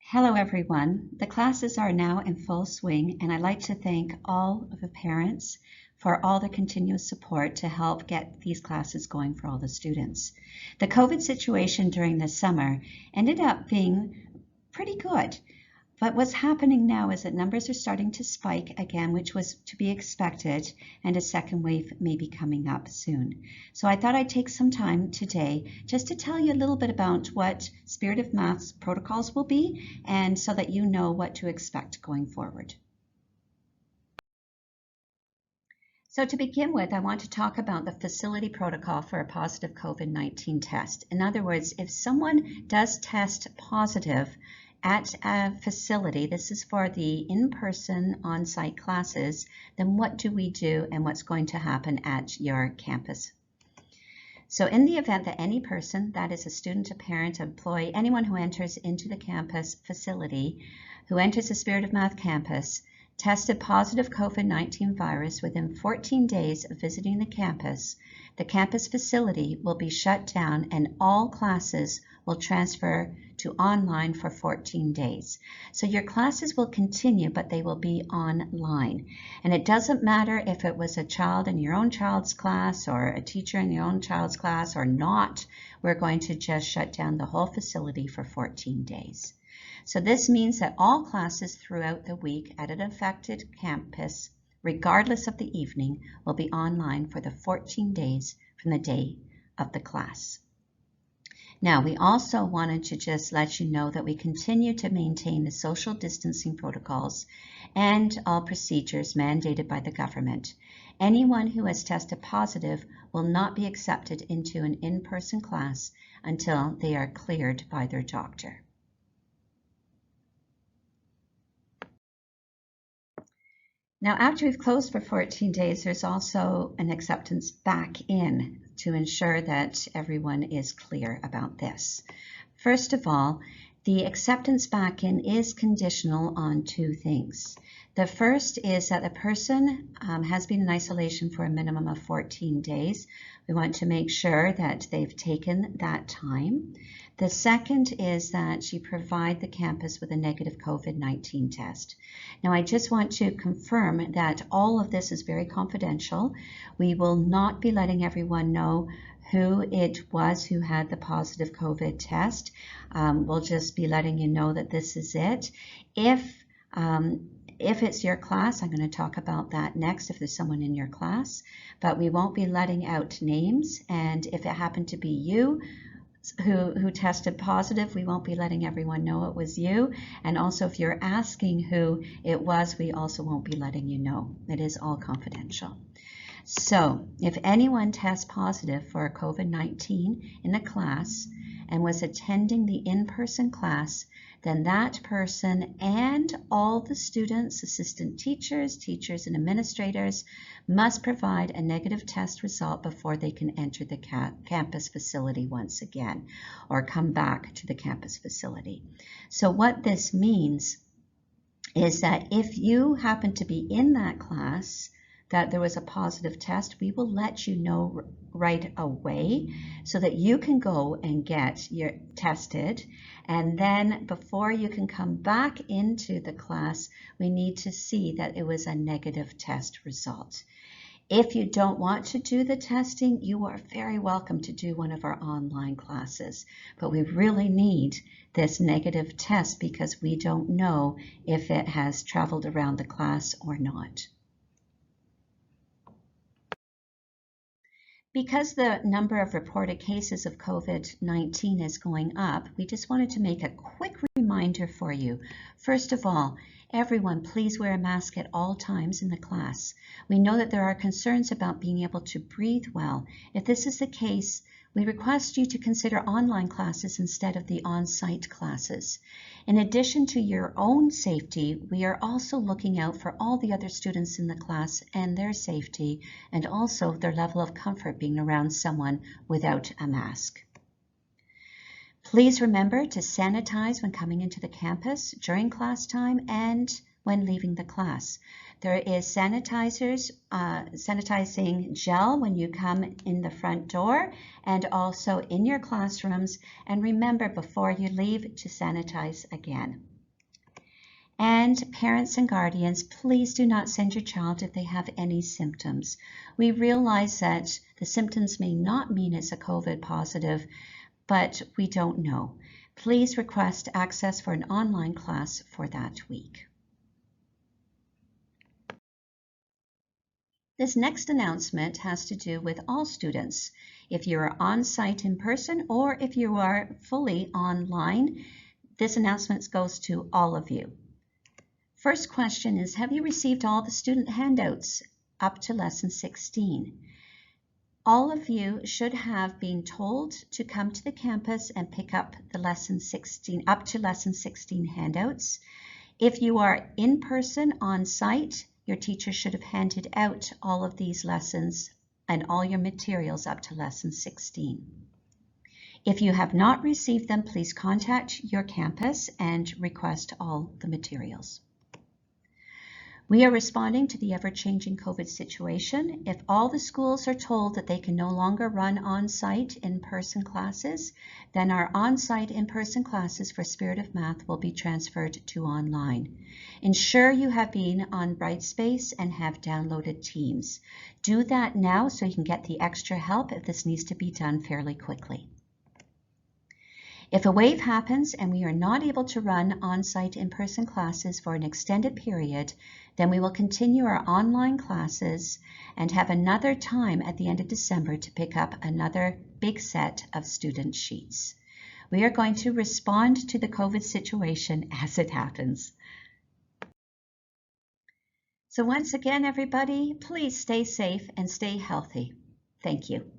Hello everyone. The classes are now in full swing and I'd like to thank all of the parents for all the continuous support to help get these classes going for all the students. The COVID situation during the summer ended up being pretty good. But what's happening now is that numbers are starting to spike again, which was to be expected, and a second wave may be coming up soon. So I thought I'd take some time today just to tell you a little bit about what Spirit of Math's protocols will be, and so that you know what to expect going forward. So to begin with, I want to talk about the facility protocol for a positive COVID-19 test. In other words, if someone does test positive at a facility, this is for the in-person on-site classes, then what do we do and what's going to happen at your campus? So in the event that any person, that is a student, a parent, employee, anyone who enters into the campus facility, who enters the Spirit of Math campus, tested positive COVID-19 virus within 14 days of visiting the campus facility will be shut down and all classes will transfer to online for 14 days. So your classes will continue, but they will be online. And it doesn't matter if it was a child in your own child's class or a teacher in your own child's class or not, we're going to just shut down the whole facility for 14 days. So this means that all classes throughout the week at an affected campus, regardless of the evening, will be online for the 14 days from the day of the class. Now, we also wanted to just let you know that we continue to maintain the social distancing protocols and all procedures mandated by the government. Anyone who has tested positive will not be accepted into an in-person class until they are cleared by their doctor. Now, after we've closed for 14 days, there's also an acceptance back in to ensure that everyone is clear about this. First of all, the acceptance back in is conditional on two things. The first is that the person has been in isolation for a minimum of 14 days. We want to make sure that they've taken that time. The second is that you provide the campus with a negative COVID-19 test. Now, I just want to confirm that all of this is very confidential. We will not be letting everyone know who it was who had the positive COVID test. We'll just be letting you know that this is it. If it's your class, I'm going to talk about that next, if there's someone in your class, but we won't be letting out names. And if it happened to be you who tested positive, we won't be letting everyone know it was you. And also, if you're asking who it was, we also won't be letting you know. It is all confidential. So if anyone tests positive for COVID-19 in a class and was attending the in-person class, then that person and all the students, assistant teachers, teachers and administrators must provide a negative test result before they can enter the campus facility once again or come back to the campus facility. So what this means is that if you happen to be in that class that there was a positive test, we will let you know right away so that you can go and get your tested. And then before you can come back into the class, we need to see that it was a negative test result. If you don't want to do the testing, you are very welcome to do one of our online classes. But we really need this negative test because we don't know if it has traveled around the class or not. Because the number of reported cases of COVID-19 is going up, we just wanted to make a quick reminder for you. First of all, everyone, please wear a mask at all times in the class. We know that there are concerns about being able to breathe well. If this is the case, we request you to consider online classes instead of the on-site classes. In addition to your own safety, we are also looking out for all the other students in the class and their safety, and also their level of comfort being around someone without a mask. Please remember to sanitize when coming into the campus, during class time, and when leaving the class. There is sanitizing gel when you come in the front door and also in your classrooms. And remember, before you leave, to sanitize again. And parents and guardians, please do not send your child if they have any symptoms. We realize that the symptoms may not mean it's a COVID positive, but we don't know. Please request access for an online class for that week. This next announcement has to do with all students. If you are on site in person or if you are fully online, this announcement goes to all of you. First question is, have you received all the student handouts up to lesson 16? All of you should have been told to come to the campus and pick up the lesson 16, up to lesson 16 handouts. If you are in person on site, your teacher should have handed out all of these lessons and all your materials up to lesson 16. If you have not received them, please contact your campus and request all the materials. We are responding to the ever-changing COVID situation. If all the schools are told that they can no longer run on-site in-person classes, then our on-site in-person classes for Spirit of Math will be transferred to online. Ensure you have been on Brightspace and have downloaded Teams. Do that now so you can get the extra help if this needs to be done fairly quickly. If a wave happens and we are not able to run on-site in-person classes for an extended period, then we will continue our online classes and have another time at the end of December to pick up another big set of student sheets. We are going to respond to the COVID situation as it happens. So once again, everybody, please stay safe and stay healthy. Thank you.